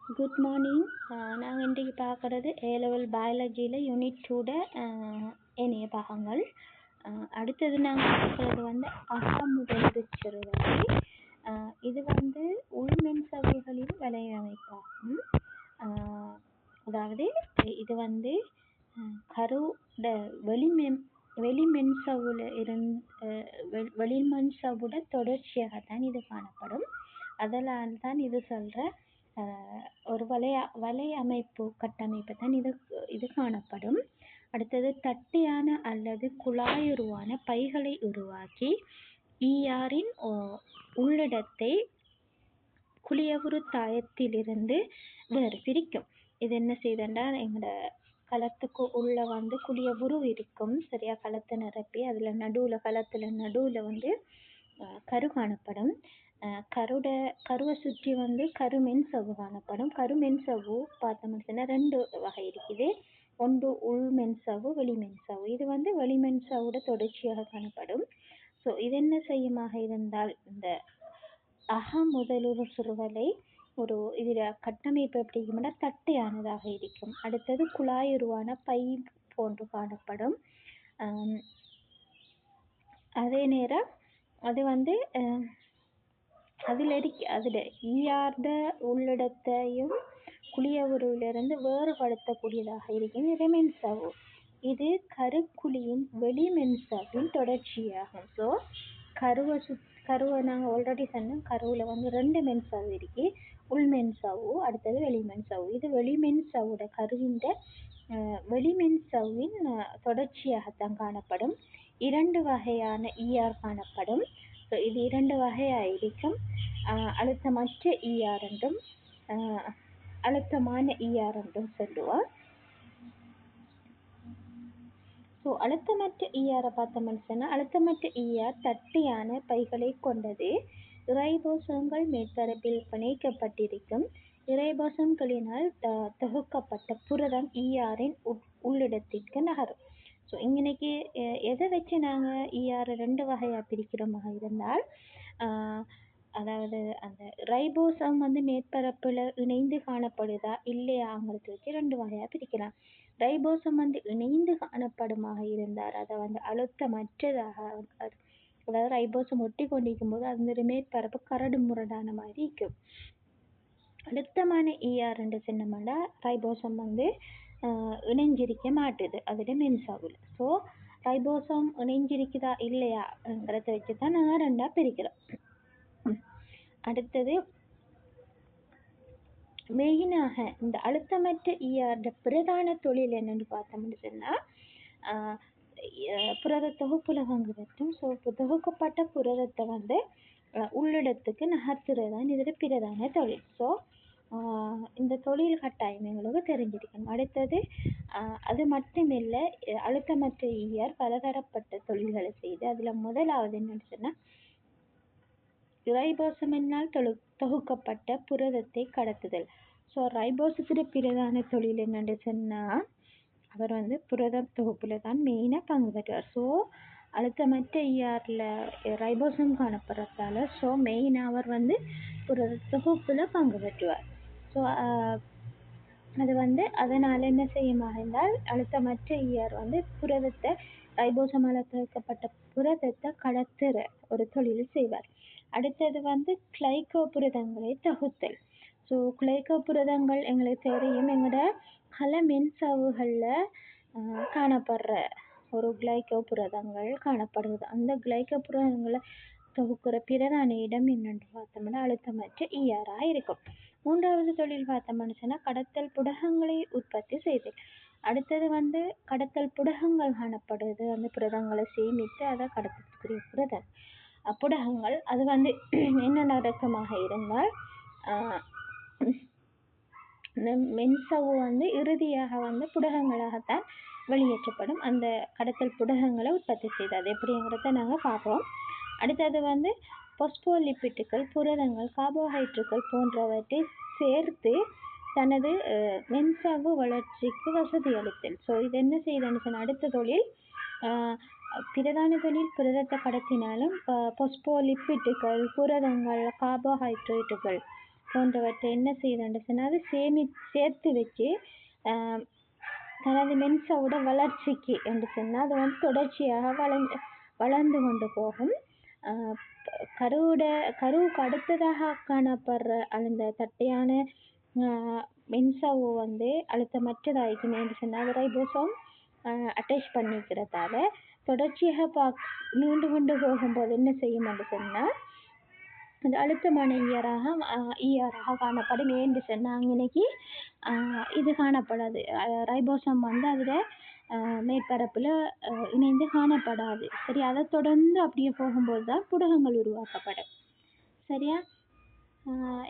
Good morning. நாங்கள் இன்றைக்கு பார்க்குறது A-level பயாலஜியில் யூனிட் 2ட ஏனைய பாகங்கள். அடுத்தது நாங்கள் பார்க்குறது வந்து அகமுதல் சிறுவகை. இது வந்து உள்மென்சவ்வுகளின் வலையமைப்பாகும். அதாவது இது வந்து கருட வெளிமென்சவ்வுட தொடர்ச்சியாகத்தான் இது காணப்படும். அதனால் தான் இது சொல்கிற ஒரு வலையமைப்பு கட்டமைப்பை தான் இது காணப்படும். அடுத்தது தட்டையான அல்லது குழாயுருவான பைகளை உருவாக்கி ஈயாரின் உள்ளிடத்தை குளியவுறு தாயத்திலிருந்து வேறு பிரிக்கும். இது என்ன செய்தென்றால் எங்களோட களத்துக்கு உள்ள வந்து குளியவுரு இருக்கும், சரியா? களத்தை நிரப்பி அதில் களத்தில் நடுவில் வந்து கரு காணப்படும். கருவை சுற்றி வந்து கருமென்சவ்வு காணப்படும். கருமென்சவ்வு பார்த்தோம்னா 2 வகை இருக்குது. ஒன்று உள்மென்சவ்வு, வெளிமென்சவ்வு. இது வந்து வெளிமென்சவ்வோட தொடர்ச்சியாக காணப்படும். ஸோ இது என்ன செய்யுமாக இருந்தால் இந்த அகமுதலுறு சிறுவலை ஒரு இதில் கட்டமைப்பு எப்படின்னா தட்டையானதாக இருக்கும். அடுத்தது குழாயுருவான பை போன்று காணப்படும். அதே நேரம் அது வந்து அதில் ஈயார்ட உள்ளிடத்தையும் குளியவுருவிலிருந்து வேறுபடுத்தக்கூடியதாக இருக்கும் மென்சவ்வு. இது கருக்குழியின் வெளிமென்சவ்வின் தொடர்ச்சியாகும். ஸோ கருவை நாங்கள் ஆல்ரெடி சொன்னோம், கருவில் வந்து 2 மென்சவ்வு இருக்கு, உள்மென்சவ்வு, அடுத்தது வெளிமென்சவ்வு. இது வெளிமென்சவ்வோட கருவின் வெளிமென்சவ்வின் தொடர்ச்சியாகத்தான் காணப்படும். 2 வகையான ஈஆர் காணப்படும். ஸோ இது 2 வகையாயிருக்கும். அழுத்தமற்ற ஈஆர் என்றும் அழுத்தமான ஈஆர் என்றும் சொல்லுவார். ஸோ அழுத்தமற்ற ஈஆரை பார்த்தோம்னு சொன்னால், அழுத்தமற்ற ஈஆர் தட்டையான பைகளை கொண்டது. இரைபோசோம்கள் மேற்பரப்பில் பிணைக்கப்பட்டிருக்கும். இரைபோசோம்களினால் தொகுக்கப்பட்ட புரதம் ஈஆரின் உள்ளிடத்திற்கு நகரும். ஸோ இன்றைக்கி எதை வச்சு நாங்கள் ஈஆரை 2 வகையாக பிரிக்கிறோமாக இருந்தால், அதாவது அந்த ரைபோசோம் வந்து மேற்பரப்பில் இணைந்து காணப்படுதா இல்லையாங்கிறது வச்சு 2 வகையாக பிரிக்கலாம். ரைபோசோம் வந்து இணைந்து காணப்படுமாக இருந்தால் அதை வந்து அழுத்தமற்றதாக, அதாவது ரைபோசோம் ஒட்டி கொண்டிருக்கும் போது அந்த மேற்பரப்பு கரடு முரடான மாதிரி இருக்கும். அழுத்தமான ஈஆர் என்று சொன்னோம்னா ரைபோசோம் வந்து இணைஞ்சிருக்க மாட்டுது அதோட மென்சவ்வில். ஸோ ரைபோசோம் இணைஞ்சிருக்குதா இல்லையாங்கிறத வச்சு தான் நாங்கள் 2ஆக பிரிக்கிறோம். அடுத்தது மெயினாக இந்த அழுத்தமற்ற ஈஆர் பிரதான தொழில் என்னன்னு பார்த்தோம்னு சொன்னால் புரத தொகுப்புல பங்குபற்றும். ஸோ தொகுக்கப்பட்ட புரதத்தை வந்து உள்ளிடத்துக்கு நகர்த்துறது தான் இதோட பிரதான தொழில். ஸோ இந்த தொழில் கட்டாயம் எங்களுக்கு தெரிஞ்சிருக்கணும். அடுத்தது அது மட்டுமில்லை, அழுத்தமற்ற ஈஆர் பலதரப்பட்ட தொழில்களை செய்து அதில் முதலாவது என்னன்னு சொன்னால் ரைபோசோமினால் தொகுக்கப்பட்ட புரதத்தை கடத்துதல். ஸோ ரைபோசத்தோட பிரதான தொழில் என்னன்னு சொன்னால் அவர் வந்து புரத தொகுப்பில் தான் மெயினாக பங்கு பெற்றார். ஸோ அழுத்தமற்ற ஈஆரில் ரைபோசோம் காணப்படுறதால ஸோ மெயினாக அவர் வந்து புரத தொகுப்பில் பங்கு பெற்றுவார். ஸோ அது வந்து அதனால் என்ன செய்யுமாக இருந்தால் அழுத்தமற்ற ஈஆர் வந்து புரதத்தை ரைபோசோமால் தொகுக்கப்பட்ட புரதத்தை கடத்துகிற ஒரு தொழில் செய்வார். அடுத்தது வந்து கிளைகோ புரதங்களை தொகுத்தல். ஸோ கிளைகோ புரதங்கள் எங்களுக்கு தெரியும், எங்களோட பல மென்சவ்வுகளில் காணப்படுற ஒரு கிளைகோ புரதங்கள் காணப்படுறது. அந்த கிளைகோ புரதங்களை தொகுக்கிற பிரதான இடம் என்னென்று பார்த்தோம்னா அழுத்தமற்ற ஈஆராக இருக்கும். 3வது தொழில் பார்த்தோம்னு சொன்னால் கடத்தல் புடகங்களை உற்பத்தி செய்தல். அடுத்தது வந்து கடத்தல் புடகங்கள் காணப்படுது, அந்த புரதங்களை சேமித்து அதை கடத்தக்கூடிய புடகங்கள். அது வந்து என்ன நடக்கமாக இருந்தால் இந்த மென்சவ்வு வந்து இறுதியாக வந்து புடகங்களாகத்தான் வெளியேற்றப்படும். அந்த கடத்தல் புடகங்களை உற்பத்தி செய்து அது எப்படிங்கிறத நாங்கள் பார்ப்போம். அடுத்தது வந்து பொஸ்போலிப்பிட்டுகள், புரதங்கள், கார்போஹைட்ரேட்டுகள் போன்றவற்றை சேர்த்து தனது மென்சவ்வு வளர்ச்சிக்கு வசதி அளித்தல். ஸோ இது என்ன செய்யுதுன்னு சொன்னால் அடுத்த தொழில் பிரதான தொழில் புரதத்தை கடத்தினாலும் பொஸ்போலிப்பிட்டுகள், புரதங்கள், கார்போஹைட்ரேட்டுகள் போன்றவற்றை என்ன செய்யுதுன்னு சொன்னால் அது சேர்த்து வச்சு தனது மென்சவோட வளர்ச்சிக்கு என்று சொன்னால் அது வந்து தொடர்ச்சியாக வளர்ந்து கொண்டு போகும். கருவுக்கு அடுத்ததாக காணப்படுற அந்த தட்டையான மென்சவு வந்து அழுத்தமற்றதாகிக்குமே என்று சொன்னால் ரைபோசோம் அட்டாச் பண்ணிக்கிறதால தொடர்ச்சியாக நீண்டு கொண்டு போகும்போது என்ன செய்யும் என்று சொன்னால் அது அழுத்தமான ஈஆராக காணப்படும். ஏன்னு சொன்னால் இன்னைக்கு இது காணப்படாது. ரைபோசோம் வந்து அதில் மேற்பரப்பில் இணைந்து காணப்படாது. சரி, அதை தொடர்ந்து அப்படியே போகும்போது தான் புடகங்கள் உருவாக்கப்படும். சரியா?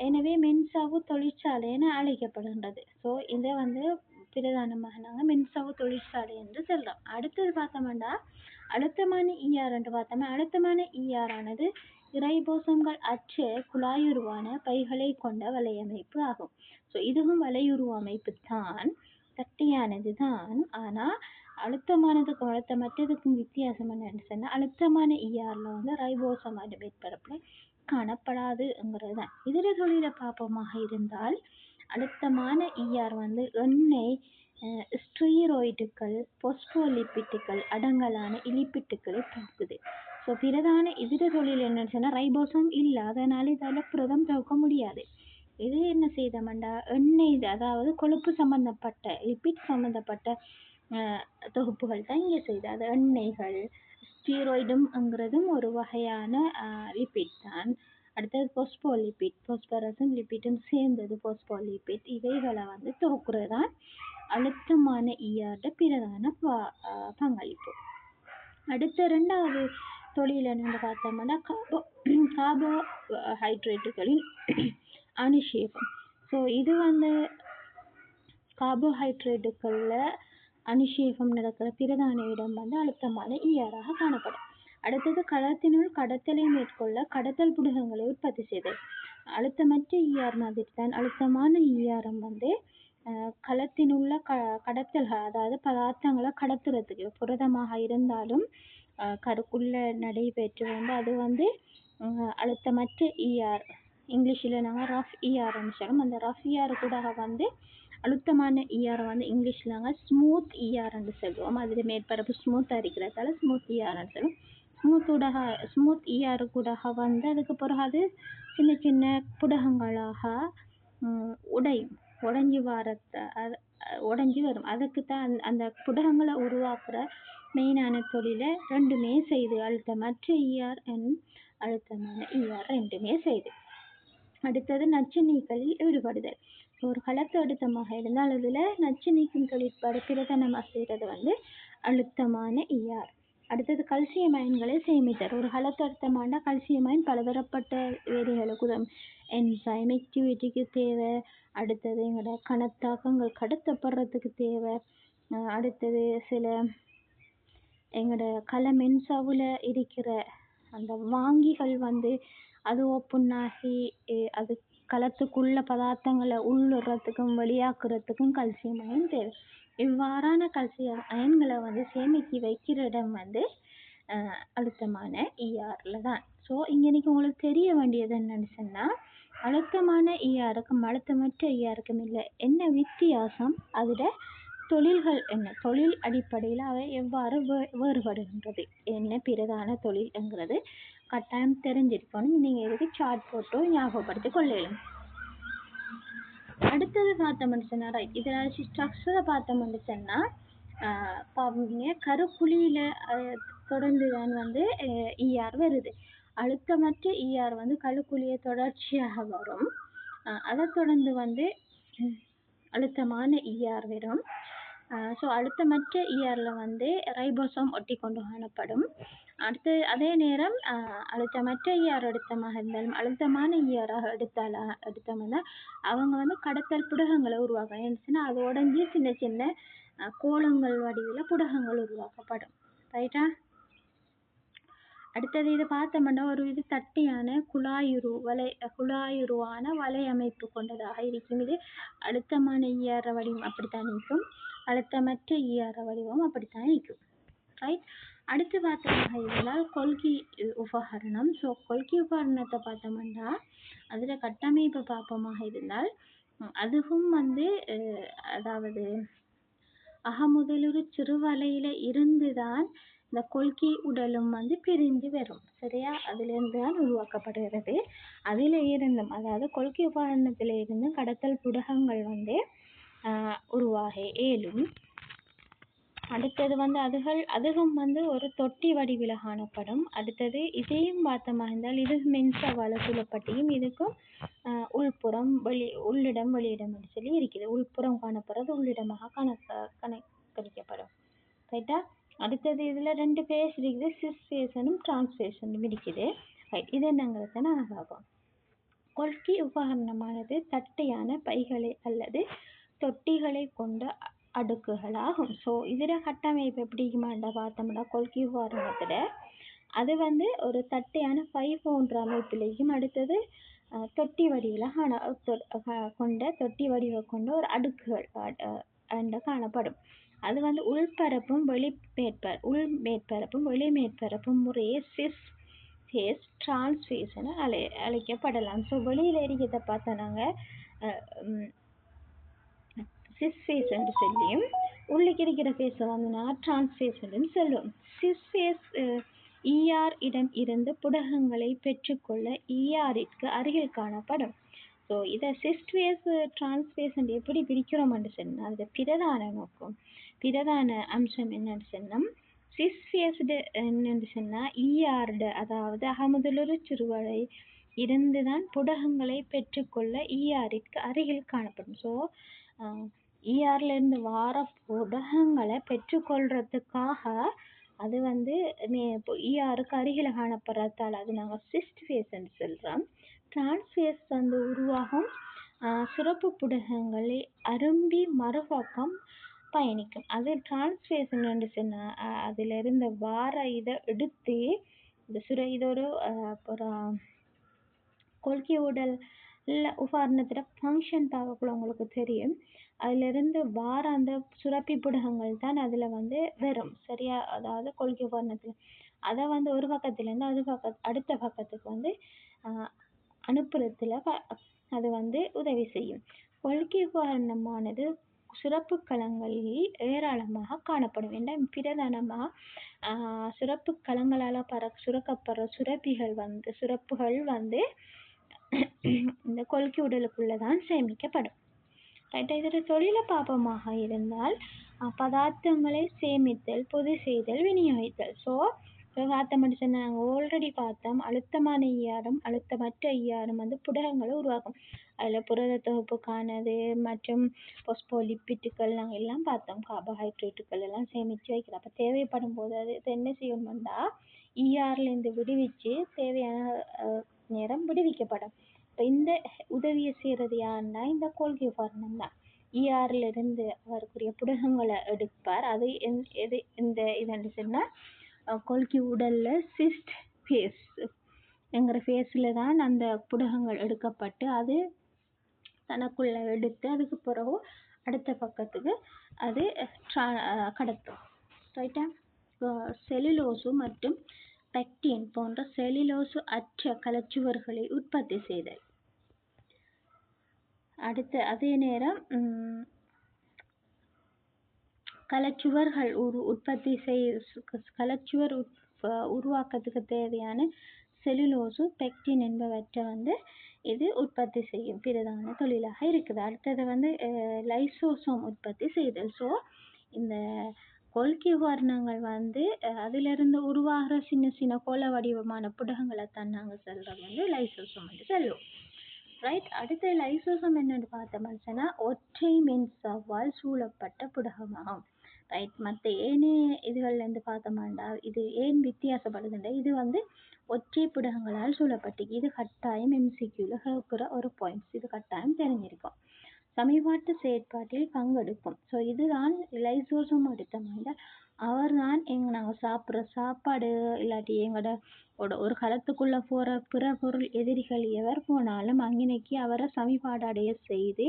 எனவே மென்சவு தொழிற்சாலை என அழைக்கப்படுகின்றது. ஸோ இதை வந்து பிரதானமாக நாங்கள் மென்சவு தொழிற்சாலை என்று சொல்கிறோம். அடுத்தது பார்த்தோம்னா அழுத்தமான ஈஆர் என்று பார்த்தோம்னா அழுத்தமான ஈஆரானது ரைபோசோம்கள் அற்ற குழாயுருவான பைகளை கொண்ட வலையமைப்பு ஆகும். ஸோ இதுவும் வலையுருவ அமைப்பு தான், தட்டையானது தான். ஆனால் அழுத்தமானதுக்கும் அழுத்தமற்றதுக்கும் வித்தியாசம் என்னன்னு சொன்னால் அழுத்தமான ஈஆரில் வந்து ரைபோசோம் மேற்பரப்பில் காணப்படாதுங்கிறது தான். இதர தொழிலை பார்ப்போமாக இருந்தால் அழுத்தமான ஈஆர் வந்து எண்ணெய், ஸ்டீராய்டுகள், போஸ்போலிப்பிட்டுகள் அடங்கலான இலிப்பிட்டுகளை தாக்குது. ஸோ பிரதான இதர தொழில் என்னன்னு சொன்னால் ரைபோசோம் இல்லை, அதனால இதால் புரதம் துவக்க முடியாது. இது என்ன செய்தோம்னா எண்ணெய், அதாவது கொழுப்பு சம்பந்தப்பட்ட லிப்பிட் சம்பந்தப்பட்ட தொகுப்புகள் தான் இங்கே செய்யுது. அது எண்ணெய்கள், ஸ்டீராய்டுங்கிறதும் ஒரு வகையான லிப்பிட் தான். அடுத்தது போஸ்போலிப்பிட், போஸ்பரஸும் லிப்பிட்டும் சேர்ந்தது போஸ்போலிப்பிட். இவைகளை வந்து தொகுக்கிறது தான் அழுத்தமான ஈஆர்ட பிரதான பங்களிப்பு. அடுத்த 2வது தொழில் என்னென்னு பார்த்தோம்னா கார்போஹைட்ரேட்டுகளின் அனுஷேபம். ஸோ இது வந்து கார்போஹைட்ரேட்டுகளில் அனுஷேபம் நடக்கிற பிரதான இடம் வந்து அழுத்தமான ஈஆராக காணப்படும். அடுத்தது களத்தினுள் கடத்தலை மேற்கொள்ள கடத்தல் புடகங்களை உற்பத்தி செய்தல். அழுத்தமற்ற ஈஆர் மாதிரி தான் அழுத்தமான ஈஆரம் வந்து களத்தினுள்ள கடத்தல்கள், அதாவது பதார்த்தங்களை கடத்துறதுக்கு புரதமாக இருந்தாலும் கருக்குள்ள நடைபெற்று வந்து அது வந்து அழுத்தமற்ற ஈஆர், இங்கிலீஷில் நாங்கள் ரஃப் ஈஆர்ன்னு சொல்லுவோம். அந்த ரஃப் ஈஆர் கூட வந்து அழுத்தமான ஈஆரை வந்து இங்கிலீஷில் நாங்கள் ஸ்மூத் ஈஆர்ன்னு சொல்லுவோம். அதில் மேற்பரப்பு ஸ்மூத்தாக இருக்கிறதால ஸ்மூத் ஈஆர்ன்னு சொல்லுவோம். ஸ்மூத் ஈஆர் கூட வந்து அதுக்கு பிறகு அது சின்ன சின்ன புடகங்களாக உடைஞ்சி வரும். அதுக்கு தான் அந்த புடகங்களை உருவாக்குற மெயினான தொழிலை ரெண்டுமே செய்து அழுத்தமற்ற ஈஆர் அழுத்தமான ஈஆர் ரெண்டுமே செய்து. அடுத்தது நச்சு நீக்கலில் ஈடுபடுதல். ஒரு களத்து அழுத்தமாக இருந்தால் அதில் நச்சு நீக்கும் தொழிற்பாடு பிரதானமாக செய்கிறது வந்து அழுத்தமான ஈஆர். அடுத்தது கல்சியம் அயன்களை சேமித்தல். ஒரு களத்து அழுத்தமான கல்சியம் அயன் பலதரப்பட்ட வேலைகளுக்கு உதவும். என்சைம் ஆக்டிவிட்டிக்கு தேவை. அடுத்தது எங்களோட கணத்தாக்கங்கள் கடத்தப்படுறதுக்கு தேவை. அடுத்தது சில எங்களோட மென்சவில் இருக்கிற அந்த வாங்கிகள் வந்து அது ஓப்பனாகி அது களத்துக்குள்ள பதார்த்தங்களை உள்ளுறதுக்கும் வெளியாக்குறதுக்கும் கல்சியம் அயன் தேவை. இவ்வாறான கல்சியம் அயன்களை வந்து சேமித்து வைக்கிற இடம் வந்து அழுத்தமான ஈஆரில் தான். ஸோ இங்கே இன்னைக்கு உங்களுக்கு தெரிய வேண்டியது என்னன்னு சொன்னால் அழுத்தமான ஈஆருக்கும் அழுத்தமற்ற ஈஆருக்கும் இல்லை என்ன வித்தியாசம், அதோட தொழில்கள் என்ன, தொழில் அடிப்படையில் அவை எவ்வாறு வேறுபடுகின்றது, என்ன பிரதான தொழில்ங்கிறது கட்டாயம் தெரிஞ்சிருக்கணும். நீங்கள் இதுக்கு சார்ட் போட்டோ ஞாபகப்படுத்தி கொள்ளலாம். அடுத்தது பார்த்தோம்னு சொன்னால் ரைட், இதில் ஸ்ட்ரக்சரை பார்த்தோம்னு சொன்னால் பாவீங்க கருப்புளியில் தொடர்ந்து தான் வந்து ஈஆர் வருது. அழுத்தமற்ற ஈஆர் வந்து கருப்புளியை தொடர்ச்சியாக வரும். அதை தொடர்ந்து வந்து அழுத்தமான ஈஆர் வரும். ஸோ அழுத்தமற்ற ஈஆரில் வந்து ரைபோசோம் ஒட்டி கொண்டு காணப்படும். அடுத்து அதே நேரம் அழுத்தமற்ற ஈஆர் அழுத்தமாக இருந்தாலும் அழுத்தமான ஈஆராக எடுத்தோம்னா அவங்க வந்து கடத்தல் புடகங்களை உருவாக்கணும். ஏன்னா அது உடஞ்சி சின்ன சின்ன கோலங்கள் வடிவில் புடகங்கள் உருவாக்கப்படும். ரைட்டா? அடுத்தது இதை பார்த்தோம்னா ஒரு இது தட்டையான குழாயுருவான வலையமைப்பு கொண்டதாக இருக்கும். இது அழுத்தமான ஈஆர் வடிவம் அப்படித்தான் இருக்கும், அழுத்தமற்ற ஈஆர் வடிவம் அப்படித்தான் இருக்கும். ரைட்? அடுத்து பார்த்தோமாக இருந்தால் கொள்கை உபகரணம். ஸோ கொள்கை உபகரணத்தை பார்த்தோம்னா அதில் கட்டமைப்பு பார்ப்போமாக இருந்தால் அதுவும் வந்து அதாவது அகமுதலுறு சிறுவலையில இருந்துதான் இந்த கொள்கை உடலும் வந்து பிரிந்து வரும். சரியா? அதிலிருந்து தான் உருவாக்கப்படுகிறது. அதில் இருந்தும் அதாவது கொள்கை உபகரணத்தில் இருந்து கடத்தல் புடகங்கள் வந்து உருவாக இயலும். அடுத்தது வந்து அதுவும் வந்து ஒரு தொட்டி வடிவில் காணப்படும். அடுத்தது இதையும் பார்த்தோமா இருந்தால் இது மென்சவால சூழப்பட்டியும் இதுக்கும் உள்புறம் உள்ளிடம் வெளியிடம் என்று சொல்லி இருக்குது. உள்புறம் காணப்படுறது உள்ளிடமாக கணிக்கப்படும். ரைட்டா? அடுத்தது இதில் 2 ஃபேஸ் இருக்குது. சிஸ் ஃபேஸனும் டிரான்ஸ்ஃபேஸனும் இருக்குது. இது என்னங்கிறத நாங்கள் பார்ப்போம். கொள்கை உபகரணமானது தட்டையான பைகளை அல்லது தொட்டிகளை கொண்ட அடுக்குகளாகும். ஸோ இதில் கட்டமைப்பு எப்படிக்குமாண்டா பார்த்தோம்னா கொள்கை உபகரணத்தில் அது வந்து ஒரு தட்டையான பை போன்ற அமைப்பிலையும் அடுத்தது தொட்டி வடிவில் கொண்ட தொட்டி வடிவை கொண்ட ஒரு அடுக்குகள் காணப்படும். அது வந்து உள்பரப்பும் உள்மேற்பரப்பும் வெளிமேற்பரப்பும் முறையே சிஸ் ஃபேஸ் டிரான்ஸ்ஃபேஸ் என அழைக்கப்படலாம். ஸோ வெளியில் இருக்கிறத பார்த்தா நாங்கள் சிஸ் ஃபேஸ் என்று சொல்லியும் உள்ளுக்கு இருக்கிற ஃபேஸை வந்து நாங்கள் டிரான்ஸ்ஃபேஸ் என்று சொல்லுவோம். சிஸ் ஃபேஸ் இஆர் இடம் இருந்து புடகங்களை பெற்றுக்கொள்ள இஆரிற்கு அருகில் காணப்படும். ஸோ இதை சிஸ் ஃபேஸ் டிரான்ஸ்ஃபேஸ் என்று எப்படி பிரிக்கிறோம் என்று சொன்னால் அது பிரதான அம்சம் என்னன்னு சொன்னால் சிஸ் ஃபேஸ்டு என்னென்று சொன்னால் இஆர்டு அதாவது அகமுதலுறு சிறுவலை இருந்துதான் புடகங்களை பெற்றுக்கொள்ள இஆரிற்கு அருகில் காணப்படும். ஸோ இஆர்லேருந்து வார புடகங்களை பெற்றுக்கொள்றதுக்காக அது வந்து இஆருக்கு அருகில் காணப்படுறதால அது நாங்கள் சிஸ்ட் ஃபேஸ் என்று சொல்கிறோம். டிரான்ஸ்ஃபேஸ் வந்து உருவாகும் சுரப்பு புடகங்களை அரும்பி மறுபக்கம் பயணிக்கும். அது டிரான்ஸ்ஃபேஸ் என்று சொன்னால் அதில் இருந்த வார இதை எடுத்து இந்த இது ஒரு கொள்கை உடல் உபகரணத்தில் ஃபங்க்ஷன் பார்க்கக்குள்ள உங்களுக்கு தெரியும். அதிலிருந்து வார அந்த சுரப்பி புடகங்கள் தான் அதில் வந்து வரும். சரியா? அதாவது கொள்கை உபகரணத்தில் அதை வந்து ஒரு பக்கத்துலேருந்து அடுத்த பக்கத்துக்கு வந்து அனுப்புறதுல அது வந்து உதவி செய்யும். கொள்கை உபகரணமானது சுரப்பு களங்களில் ஏராளமாக காணப்படும். ஏன்னா பிரதானமாக சுரப்பு களங்களால் சுரக்கப்படுற சுரப்புகள் வந்து இந்த கொள்கை உடலுக்குள்ளே தான் சேமிக்கப்படும். ரைட்டா? இதில் தொழில பாபமாக இருந்தால் பதார்த்தங்களை சேமித்தல், பொது செய்தல், விநியோகித்தல். ஸோ பார்த்தோம்னு சொன்னால் நாங்கள் ஆல்ரெடி பார்த்தோம் அழுத்தமான ஈயாரும் அழுத்தமற்ற ஈயாரும் வந்து புடகங்களை உருவாக்கும். அதில் புரத தொகுப்புக்கானது மற்றும் பொஸ்போலிப்பிட்டுகள் நாங்கள் எல்லாம் பார்த்தோம். கார்போஹைட்ரேட்டுகள் எல்லாம் சேமித்து வைக்கிறோம். அப்போ தேவைப்படும் போது அது என்ன செய்யணும்னா ஈஆர்லேருந்து விடுவிச்சு தேவையான நேரம் விடுவிக்கப்படும். இப்போ இந்த உதவியை செய்கிறது யாருன்னா இந்த கொள்கை உபகரணம் தான். இஆர்ல இருந்து அவருக்குரிய புடகங்களை எடுப்பார். அது இதென்று சொன்னால் கொள்கை உடல்ல சிஸ்ட் ஃபேஸ் என்கிற ஃபேஸில் தான் அந்த புடகங்கள் எடுக்கப்பட்டு அது தனக்குள்ள எடுத்து அதுக்கு பிறகு அடுத்த பக்கத்துக்கு அது கடத்தும். ரைட்டா? செல்லுலோசு மற்றும் பெக்டின் போன்ற செல்லுலோசு அற்ற கலச்சுவர்களை உற்பத்தி செய்தல். அடுத்து அதே நேரம் கலச்சுவர்கள் கலச்சுவர் உருவாக்கத்துக்கு தேவையான செல்லுலோசு பெக்டின் என்பவற்றை வந்து இது உற்பத்தி செய்யும் பிரதான தொழிலாக இருக்குது. அடுத்தது வந்து லைசோசோம் உற்பத்தி செய்தல். ஸோ இந்த கொள்கை உபகரணங்கள் வந்து அதிலிருந்து உருவாகிற சின்ன சின்ன கோள வடிவமான புடகங்களை தான் நாங்கள் சொல்கிறது வந்து லைசோசோம் என்று சொல்லுவோம். ரைட்? அடுத்த லைசோசோம் என்னென்னு பார்த்தோம்னு சொன்னால் ஒற்றை மென்சவ்வால் சூழப்பட்ட புடகமாகும். ரைட்? மற்ற ஏனைய இதுகள்லேருந்து பார்த்தோம்னா இது ஏன் வித்தியாசப்படுதுன்ற இது வந்து ஒற்றை புடகங்களால் சூழப்பட்டு இது கட்டாயம் எம்சிக்யூவில் கேட்குற ஒரு பாயிண்ட்ஸ். இது கட்டாயம் தெரிஞ்சிருக்கும். சமீபாட்டு செயற்பாட்டில் பங்கெடுக்கும். ஸோ இதுதான் லைசோசோம் எடுத்தோம்னா அவர் தான் நாங்கள் சாப்பிட்ற சாப்பாடு இல்லாட்டி எங்களோட ஒரு களத்துக்குள்ளே போகிற பிற பொருள் எதிரிகள் எவர் போனாலும் அங்கனைக்கு அவரை சமீபாடு அடைய செய்து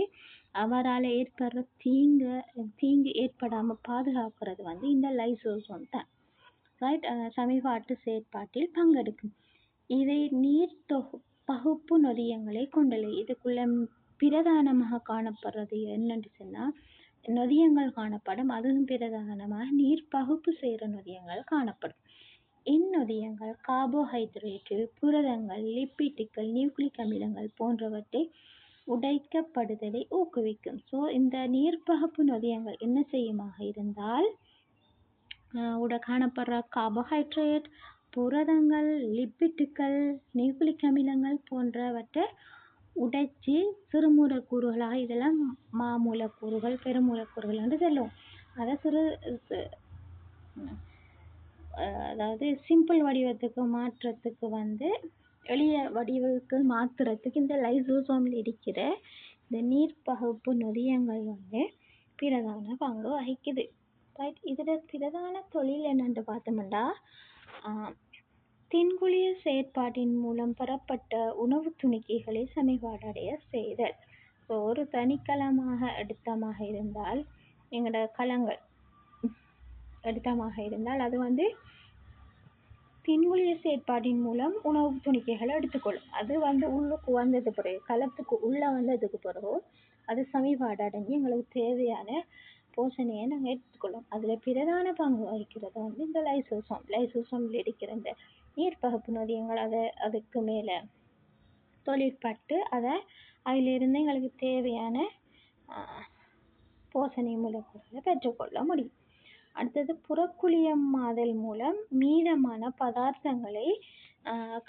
அவரால் ஏற்படுற தீங்கு ஏற்படாமல் பாதுகாக்கிறது வந்து இந்த லைசோசோம் தான். ரைட். சமிபாட்டு செயற்பாட்டில் பங்கெடுக்கும். இதை நீர் பகுப்பு நொதியங்களை கொண்டுள்ளது. இதுக்குள்ள பிரதானமாக காணப்படுறது என்னன்னு சொன்னா நொதியங்கள் காணப்படும். அதுவும் பிரதானமாக நீர் பகுப்பு செய்கிற நொதியங்கள் காணப்படும். இந்நொதியங்கள் கார்போஹைட்ரேட்டு, புரதங்கள், லிப்பிட்டுகள், நியூக்ளிக் அமிலங்கள் போன்றவற்றை உடைக்கப்படுதலை ஊக்குவிக்கும். ஸோ இந்த நீர்ப்பகுப்பு நொதியங்கள் என்ன செய்யுமாக இருந்தால் காணப்படுற கார்போஹைட்ரேட், புரதங்கள், லிப்பிட்டுகள், நியூக்ளிக் அமிலங்கள் போன்றவற்றை உடைச்சி சிறுமூலக்கூறுகளாக, இதெல்லாம் மாமூலக்கூறுகள், பெருமூலக்கூறுகள் என்று சொல்லுவோம். அதை அதாவது சிம்பிள் வடிவத்துக்கு மாற்றத்துக்கு எளிய வடிவுக்கு மாற்றுறதுக்கு இந்த லைசோசோமில் இருக்கிற இந்த நீர்ப்பகுப்பு நொதியங்கள் பிரதான பங்கு வகிக்குது. ரைட். இதில் பிரதான தொழில் என்னென்று பார்த்தோம்னா தின்குழிய செயற்பாட்டின் மூலம் பெறப்பட்ட உணவு துணிக்கைகளை சமிபாடடைய செய்தல். ஸோ ஒரு தனிக்கலமாக எடுத்தமாக இருந்தால் எங்களோட கலங்கள் எடுத்தமாக இருந்தால் அது தின்குழிய செயற்பாட்டின் மூலம் உணவு துணிக்கைகளை எடுத்துக்கொள்ளும். அது உள்ளுக்கு வந்தது பிறகு களத்துக்கு உள்ளே வந்ததுக்கு பிறகு அது சமிபாடு அடைஞ்சு எங்களுக்கு தேவையான போஷணையை நாங்கள் எடுத்துக்கொள்ளும். அதில் பிரதான பங்கு வகிக்கிறது இந்த லைசோசோமில் இருக்கிற இந்த நீர்ப்பகுப்பு நொதியங்கள் அதுக்கு மேலே தொழிற்பட்டு அதிலிருந்து எங்களுக்கு தேவையான போஷணை மூலக்கூறுகளை பெற்றுக்கொள்ள முடியும். அடுத்தது புறக்குழியமாதல் மூலம் மீதமான பதார்த்தங்களை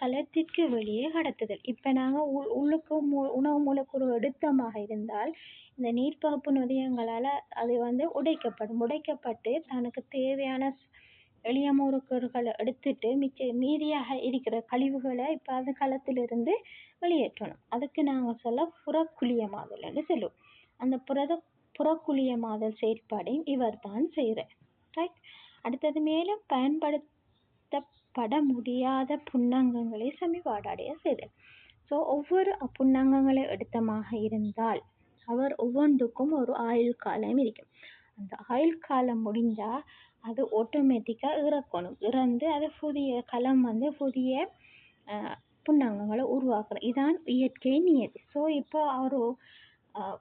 களத்திற்கு வெளியே கடத்துதல். இப்போ நாங்கள் உள்ளுக்கு உணவு மூலக்கூறு எடுத்தமாக இருந்தால் இந்த நீர்ப்பகுப்பு நொதியங்களால் அது உடைக்கப்பட்டு தனக்கு தேவையான எளிய மூலக்கூறுகளை எடுத்துட்டு மீதியாக இருக்கிற கழிவுகளை இப்போ அது களத்திலிருந்து வெளியேற்றணும். அதுக்கு நாங்கள் புறக்குழியமாதல் என்று சொல்லுவோம். அந்த புறக்குழியமாதல் செயற்பாடையும் இவர் தான் செய்கிறார். ரைட். அடுத்தது மேலும் பயன்படுத்தப்பட முடியாத புன்னங்கங்களை சமிபாடடைய செய்தல். ஸோ ஒவ்வொரு புன்னங்கங்களை எடுத்தமாக இருந்தால் அவர் ஒவ்வொன்றுக்கும் ஒரு ஆயுள் காலம் இருக்கும். அந்த ஆயுள் காலம் முடிஞ்சால் அது ஆட்டோமேட்டிக்காக இறக்கணும். இறந்து அது புதிய களம் புதிய புன்னங்கங்களை உருவாக்குறோம். இதான் இயற்கை நியதி. ஸோ இப்போ ஒரு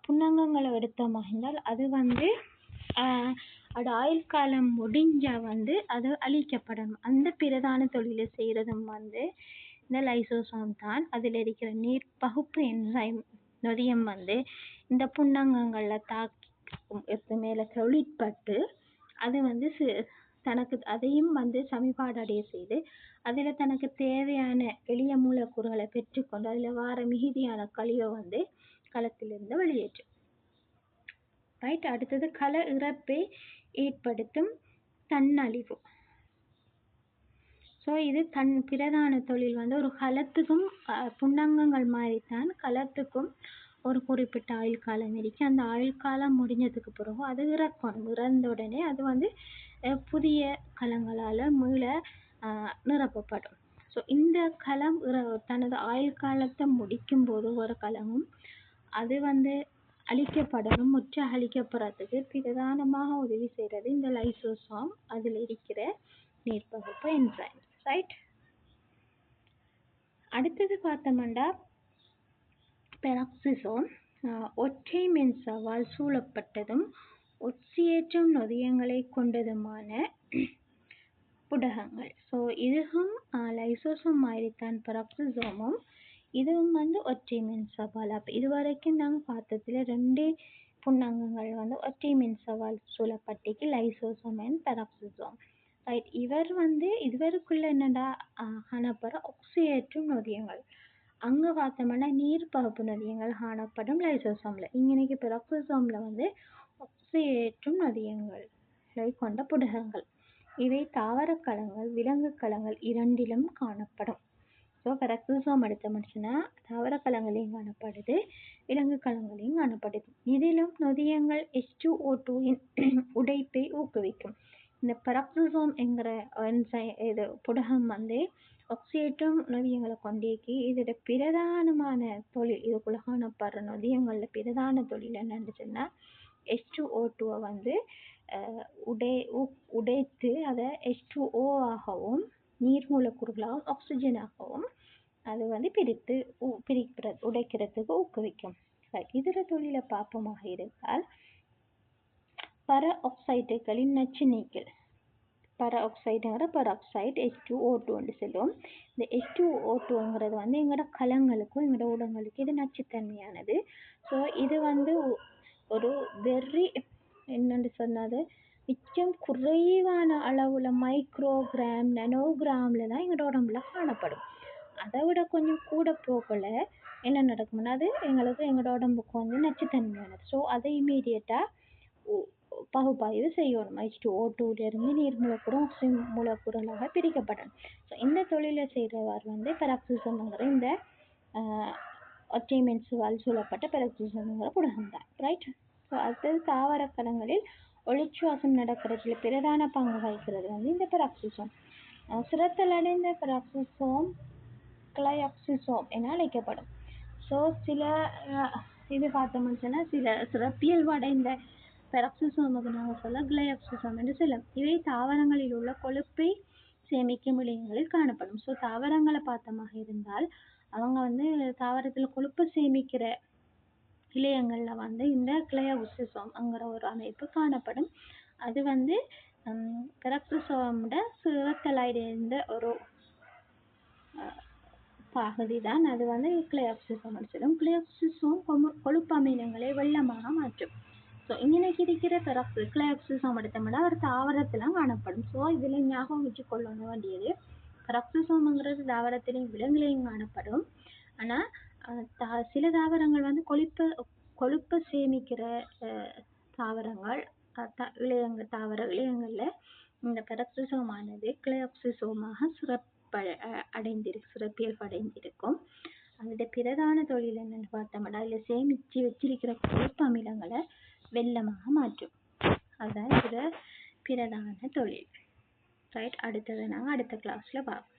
புன்னங்கங்களை எடுத்தமாக இருந்தால் அது அது ஆயுள் காலம் முடிஞ்சால் அது அழிக்கப்படணும். அந்த பிரதான தொழிலை செய்கிறதும் இந்த லைசோசோம் தான். அதில் இருக்கிற நீர் பகுப்பு என்சைம் நொதியம் இந்த புன்னங்கங்களில் தாக்கி மேலே தொழிற்பட்டு அது தனக்கு அதையும் சமிபாடு அடைய செய்து அதில் தனக்கு தேவையான எளிய மூலக்கூறுகளை பெற்றுக்கொண்டு அதில் வார மிகுதியான கழிவை களத்திலிருந்து வெளியேற்றும். ரைட். அடுத்தது கள இறப்பை ஏற்படுத்தும் தன்னழிவு. ஸோ இது பிரதான தொழில் ஒரு களத்துக்கும் புன்னங்கங்கள் மாதிரி தான் களத்துக்கும் ஒரு குறிப்பிட்ட ஆயுள் காலம் இருக்கு. அந்த ஆயுள் காலம் முடிஞ்சதுக்கு பிறகு அது இறக்கணும். இறந்த உடனே அது புதிய களங்களால் மீள நிரப்பப்படும். ஸோ இந்த களம் தனது ஆயுள் காலத்தை முடிக்கும் போது ஒரு களமும் அது அழிக்கப்படணும். முற்றாக அழிக்கப்படுறதுக்கு பிரதானமாக உதவி செய்கிறது இந்த லைசோசோம், அதில் இருக்கிற நீர்ப்பகுப்பு என்சைம். ரைட். அடுத்தது பார்த்தோம்னா பெராக்சிசோம் ஒற்றை மென்சவ்வால் சூழப்பட்டதும் ஒட்சியேற்றும் நொதியங்களை கொண்டதுமான புடகங்கள். ஸோ இதுவும் லைசோசோம் மாதிரித்தான் பெராக்சிசோமும். இதுவும் ஒற்றை மென்சவ்வால். அப்போ இதுவரைக்கும் நாங்கள் பார்த்ததுல 2 புன்னங்கங்கள் ஒற்றை மென்சவ்வால் சூழப்பட்டிக்கு லைசோசோம் அண்ட் பெராக்சிசோம். ரைட். இதுவருக்குள்ள என்னடா காணப்படுற ஒக்சியேற்றும் நொதியங்கள். அங்கே பார்த்தோம்னா நீர்ப்பகுப்பு நொதியங்கள் காணப்படும் லைசோசோமில். இங்கே பெராக்சிசோமில் ஒக்சியேற்றும் நொதியங்களை கொண்ட புடகங்கள். இவை தாவர களங்கள், விலங்கு களங்கள் இரண்டிலும் காணப்படும். ஸோ பெராக்சிசோம் எடுத்தோம்னா தாவர களங்களையும் காணப்படுது, விலங்கு களங்களையும் காணப்படுது. இதிலும் நொதியங்கள் H2O2 உடைப்பை ஊக்குவிக்கும். இந்த பெராக்சிசோம் என்கிற இது புடகம் ஒக்சியேற்றும் நொதியங்களை கொண்டிருக்கு. இதோட பிரதானமான தொழில், இதுக்குள்ள காணப்படுற நொதியங்களில் பிரதான தொழில் என்னன்னு சொன்னால் H2O2 உடைத்து அதை H2O ஆகவும் நீர் மூலக்கூறுகளாகவும் ஆக்சிஜனாகவும் அது வந்து உடைக்கிறதுக்கு ஊக்குவிக்கும். இதர தொழிலை பார்ப்போமாக இருந்தால் பர ஆக்சைடுகளின் நச்சு நீக்கல். பர ஆக்சைடுங்கிற பெராக்சைடு H2O2 செல்லும். இந்த H2O2ங்கிறது வந்து எங்களோட கலங்களுக்கும் எங்களோட உடங்களுக்கு இது நச்சுத்தன்மையானது. ஸோ இது வந்து ஒரு என்னென்னு சொன்னது மிச்சம் குறைவான அளவுல மைக்ரோகிராம் நானோகிராமில் தான் எங்களோட உடம்புல காணப்படும். அதை விட கொஞ்சம் கூட போகல என்ன நடக்கும்னா அது எங்களோட உடம்புக்கு வந்து நச்சுத்தன்மையானது. ஸோ அதை இமீடியட்டாக பகுப்பாய்வு செய்யணும். H2O2 நீர் மூலக்கூறு ஆக்சிஜன் மூலக்கூறுகளாக பிரிக்கப்படணும். ஸோ இந்த தொழிலை செய்கிறவர் வந்து பெராக்சிசம்ங்கிற இந்த ஒற்றைமென்சுவால் சூழப்பட்ட பெராக்சிசம்ங்கிற புடகம் தான். ரைட். ஸோ அடுத்தது தாவர கலங்களில் ஒளிச்சுவாசம் நடக்கிறதுல பிரதான பங்கு வகிக்கிறது வந்து இந்த பெராக்சிசோம். சிரத்தல் அடைந்த பெராக்சிசோம் கிளையாக்சிசோம் என அழைக்கப்படும். ஸோ சில இது பார்த்தோம்னு சொன்னால் சில சிறப்பியல்பு அடைந்த பெராக்சிசோமுக்கு நாங்கள் சொல்ல கிளையாக்சிசோம் என்று சொல்லும். இவை தாவரங்களில் உள்ள கொழுப்பை சேமிக்கும் இழையங்களில் காணப்படும். ஸோ தாவரங்களை பார்த்தமாக இருந்தால் அவங்க வந்து தாவரத்தில் கொழுப்பை சேமிக்கிற இழையங்களில் வந்து இந்த கிளையாக்சிசோம்ங்கிற ஒரு அமைப்பு காணப்படும். அது வந்து பெராக்சிசோமோட சிரத்தலைந்த ஒரு பகுதி தான். அது வந்து கிளையாக்சிசோம் சொல்லும். கிளையாக்சிசோம் கொழுப்பு அமிலங்களை வெள்ளமாக மாற்றும். ஸோ இன்னைக்கு இருக்கிற கிளையாக்சிசோம் எடுத்தோம்னா ஒரு தாவரத்திலாம் காணப்படும். ஸோ இதில் ஞாபகம் வச்சு கொள்ள வேண்டியது பெராக்சிசோம்ங்கிறது தாவரத்திலையும் விலங்குலையும் காணப்படும். ஆனால் சில தாவரங்கள் வந்து கொழுப்பை சேமிக்கிற தாவரங்கள் தாவர இழையங்களில் இந்த பெராக்சிசோமானது கிளையாக்சிசோமாக சிறப்பியல்பு அடைந்திருக்கும். அதோட பிரதான தொழில் என்னன்னு பார்த்தோம்னா அதில் சேமித்து வச்சிருக்கிற கொழுப்பு அமிலங்களை வெள்ளமாக மாற்றும். அதுதான் இதோட பிரதான தொழில். ரைட். அடுத்தது நாங்கள் அடுத்த கிளாஸில் பார்ப்போம்.